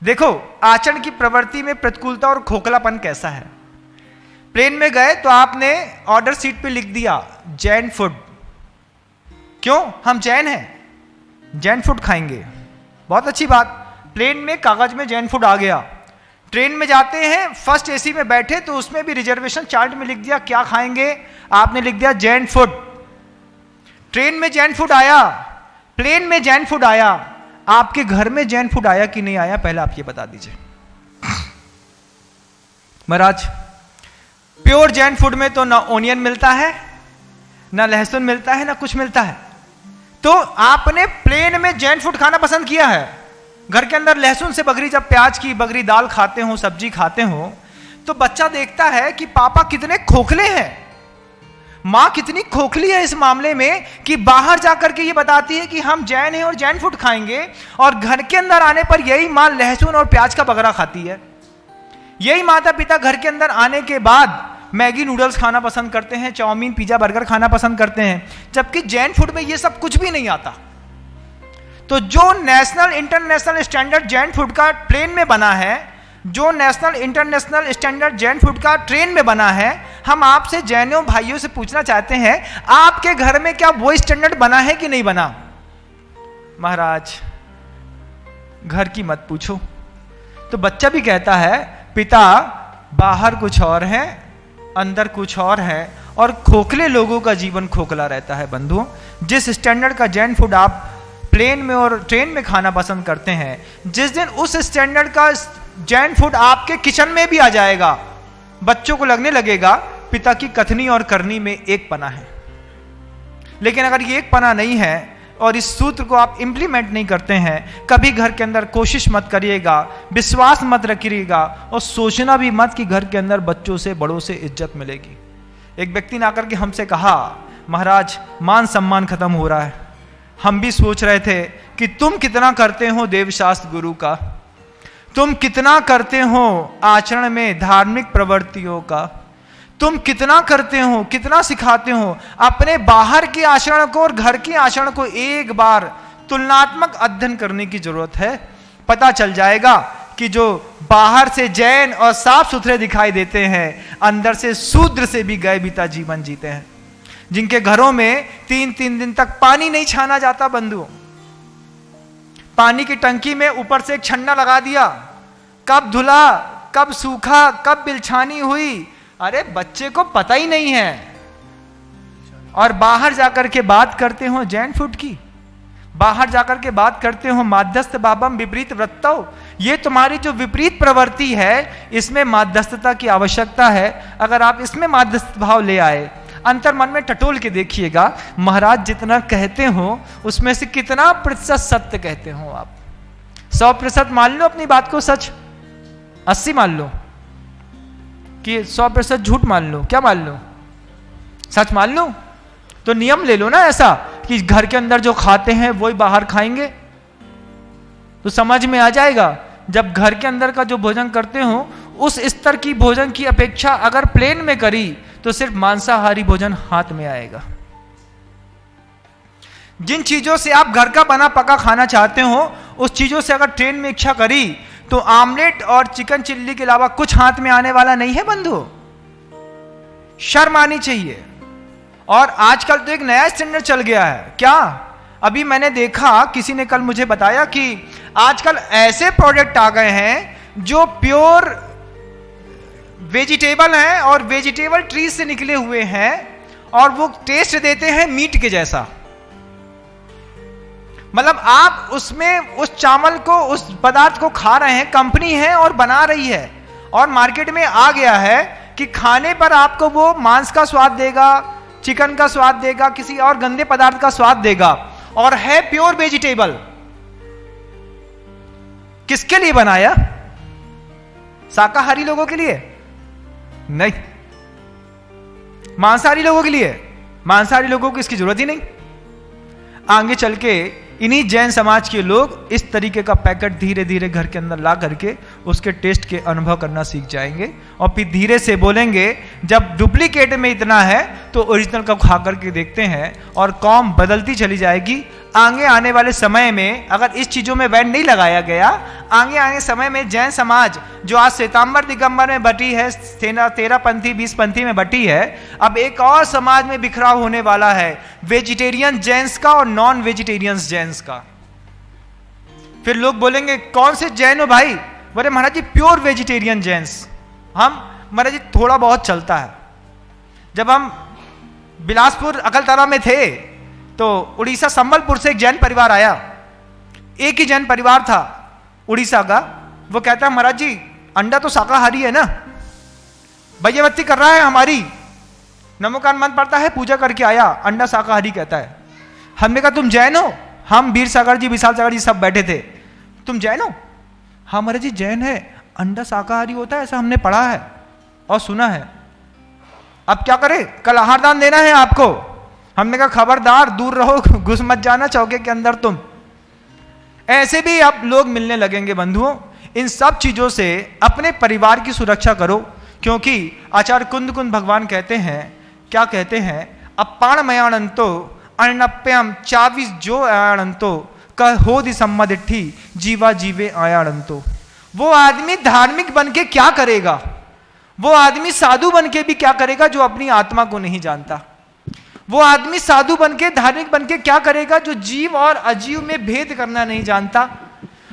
देखो आचरण की प्रवृत्ति में प्रतिकूलता और खोखलापन कैसा है। प्लेन में गए तो आपने ऑर्डर सीट पे लिख दिया जैन फूड। क्यों? हम जैन हैं, जैन फूड खाएंगे। बहुत अच्छी बात, प्लेन में कागज में जैन फूड आ गया। ट्रेन में जाते हैं, फर्स्ट एसी में बैठे तो उसमें भी रिजर्वेशन चार्ट में लिख दिया क्या खाएंगे, आपने लिख दिया जैन फूड। ट्रेन में जैन फूड आया, प्लेन में जैन फूड आया, आपके घर में जैन फूड आया कि नहीं आया, पहले आप ये बता दीजिए। महाराज प्योर जैन फूड में तो ना ओनियन मिलता है, ना लहसुन मिलता है, ना कुछ मिलता है। तो आपने प्लेन में जैन फूड खाना पसंद किया है। घर के अंदर लहसुन से बगरी, जब प्याज की बगरी दाल खाते हो, सब्जी खाते हो, तो बच्चा देखता है कि पापा कितने खोखले हैं, मां कितनी खोखली है इस मामले में कि बाहर जाकर के ये बताती है कि हम जैन हैं और जैन फूड खाएंगे, और घर के अंदर आने पर यही मां लहसुन और प्याज का बगरा खाती है। यही माता पिता घर के अंदर आने के बाद मैगी नूडल्स खाना पसंद करते हैं, चाउमीन पिज्जा बर्गर खाना पसंद करते हैं, जबकि जैन फूड में ये सब कुछ भी नहीं आता। तो जो national international standard Jain food का प्लेन में बना है, जो national international standard Jain food का ट्रेन में बना है, हम आपसे जैनों भाइयों से पूछना चाहते हैं आपके घर में क्या वो स्टैंडर्ड बना है कि नहीं बना। महाराज घर की मत पूछो। तो बच्चा भी कहता है पिता बाहर कुछ और है, अंदर कुछ और है, और खोखले लोगों का जीवन खोखला रहता है। बंधुओं, जिस स्टैंडर्ड का जैन फूड आप प्लेन में और ट्रेन में खाना पसंद करते हैं, जिस दिन उस स्टैंडर्ड का जैन फूड आपके किचन में भी आ जाएगा, बच्चों को लगने लगेगा पिता की कथनी और करनी में एक पना है। लेकिन अगर ये एक पना नहीं है और इस सूत्र को आप इंप्लीमेंट नहीं करते हैं, कभी घर के अंदर कोशिश मत करिएगा, विश्वास मत रखिएगा, और सोचना भी मत कि घर के अंदर बच्चों से बड़ों से इज्जत मिलेगी। एक व्यक्ति ने आकर के हमसे कहा महाराज मान सम्मान खत्म हो रहा है। हम भी सोच रहे थे कि तुम कितना करते हो देवशास्त्र गुरु का, तुम कितना करते हो आचरण में धार्मिक प्रवृत्तियों का, तुम कितना करते हो, कितना सिखाते हो। अपने बाहर के आचरण को और घर के आचरण को एक बार तुलनात्मक अध्ययन करने की जरूरत है। पता चल जाएगा कि जो बाहर से जैन और साफ सुथरे दिखाई देते हैं, अंदर से शूद्र से भी गए बीता जीवन जीते हैं, जिनके घरों में 3-3 दिन तक पानी नहीं छाना जाता। बंधुओं, पानी की टंकी में ऊपर से एक छन्ना लगा दिया, कब धुला, कब सूखा, कब बिलछानी हुई, अरे बच्चे को पता ही नहीं है। और बाहर जाकर के बात करते हो जैन फूड की, बाहर जाकर के बात करते हो माध्यस्थ बाबम विपरीत वृत्तौ। ये तुम्हारी जो विपरीत प्रवृत्ति है, इसमें माध्यस्थता की आवश्यकता है। अगर आप इसमें माध्यस्थ भाव ले आए, अंतर मन में टटोल के देखिएगा, महाराज जितना कहते हो उसमें से कितना प्रतिशत सत्य कहते हो आप। 100% मान लो अपनी बात को सच, 80 मान लो कि 100% झूठ मान लो, क्या मान लो, सच मान लो। तो नियम ले लो ना ऐसा कि घर के अंदर जो खाते हैं वही बाहर खाएंगे, तो समझ में आ जाएगा। जब घर के अंदर का जो भोजन करते हो उस स्तर की भोजन की अपेक्षा अगर प्लेन में करी तो सिर्फ मांसाहारी भोजन हाथ में आएगा। जिन चीजों से आप घर का बना पका खाना चाहते हो, उस चीजों से अगर ट्रेन में इच्छा करी तो आमलेट और चिकन चिल्ली के अलावा कुछ हाथ में आने वाला नहीं है। बंधु, शर्म आनी चाहिए। और आजकल तो एक नया स्टैंडर्ड चल गया है। क्या? अभी मैंने देखा, किसी ने कल मुझे बताया कि आजकल ऐसे प्रोडक्ट आ गए हैं जो प्योर वेजिटेबल हैं और वेजिटेबल ट्री से निकले हुए हैं, और वो टेस्ट देते हैं मीट के जैसा। मतलब आप उसमें उस चावल को, उस पदार्थ को खा रहे हैं, कंपनी है और बना रही है, और मार्केट में आ गया है कि खाने पर आपको वो मांस का स्वाद देगा, चिकन का स्वाद देगा, किसी और गंदे पदार्थ का स्वाद देगा, और है प्योर वेजिटेबल। किसके लिए बनाया? शाकाहारी लोगों के लिए नहीं, मांसाहारी लोगों के लिए। मांसाहारी लोगों को इसकी जरूरत ही नहीं। आगे चल के इन्हीं जैन समाज के लोग इस तरीके का पैकेट धीरे धीरे घर के अंदर ला करके उसके टेस्ट के अनुभव करना सीख जाएंगे, और फिर धीरे से बोलेंगे जब डुप्लीकेट में इतना है तो ओरिजिनल का खा करके देखते हैं, और कौम बदलती चली जाएगी। आगे आने वाले समय में अगर इस चीजों में बैन नहीं लगाया गया, आगे आने समय में जैन समाज जो आज श्वेतांबर दिगंबर में बटी है, 13 पंथी 20 पंथी में बटी है, अब एक और समाज में बिखराव होने वाला है, वेजिटेरियन जैन्स का और नॉन वेजिटेरियंस जैन्स का। फिर लोग बोलेंगे कौन से जैन हो भाई? बोले महाराज जी प्योर वेजिटेरियन जैन्स। हम महाराज जी थोड़ा बहुत चलता है। जब हम बिलासपुर अकलतरा में थे तो उड़ीसा संबलपुर से एक जैन परिवार आया, एक ही जैन परिवार था उड़ीसा का। वो कहता है महाराज जी अंडा तो शाकाहारी है ना, भैयावत्ती कर रहा है हमारी, नमोकान मंत्र पढ़ता है, पूजा करके आया, अंडा शाकाहारी कहता है। हमने कहा तुम जैन हो? हम वीर सागर जी विशाल सागर जी सब बैठे थे, तुम जैन हो? हाँ महाराज जी जैन है, अंडा शाकाहारी होता है ऐसा हमने पढ़ा है और सुना है। अब क्या करें? कल आहार दान देना है आपको। हमने कहा खबरदार दूर रहो, घुस मत जाना चौके के अंदर तुम। ऐसे भी अब लोग मिलने लगेंगे बंधुओं। इन सब चीजों से अपने परिवार की सुरक्षा करो, क्योंकि आचार्य कुंद कुंद भगवान कहते हैं, क्या कहते हैं? अपाण मयानंतो अर्णप्यम 24 जो आयानंतो कहो दिसम्मदिठी जीवा जीवे आयानंतो। वो आदमी धार्मिक बन के क्या करेगा? वो आदमी साधु बन के भी क्या करेगा जो अपनी आत्मा को नहीं जानता? वो आदमी साधु बन के धार्मिक बन के क्या करेगा जो जीव और अजीव में भेद करना नहीं जानता?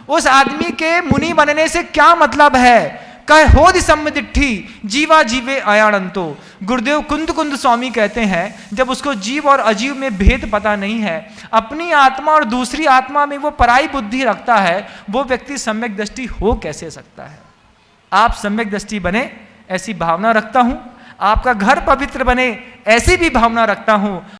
उस आदमी के मुनि बनने से क्या मतलब है? कहो दिसम्मदिठी जीवा जीवे आयानंतो। गुरुदेव कुंद कुंद स्वामी कहते हैं जब उसको जीव और अजीव में भेद पता नहीं है, अपनी आत्मा और दूसरी आत्मा में वो पराई बुद्धि रखता है, वो व्यक्ति सम्यक दृष्टि हो कैसे सकता है? आप सम्यक दृष्टि बने ऐसी भावना रखता हूं, आपका घर पवित्र बने ऐसी भी भावना रखता हूं।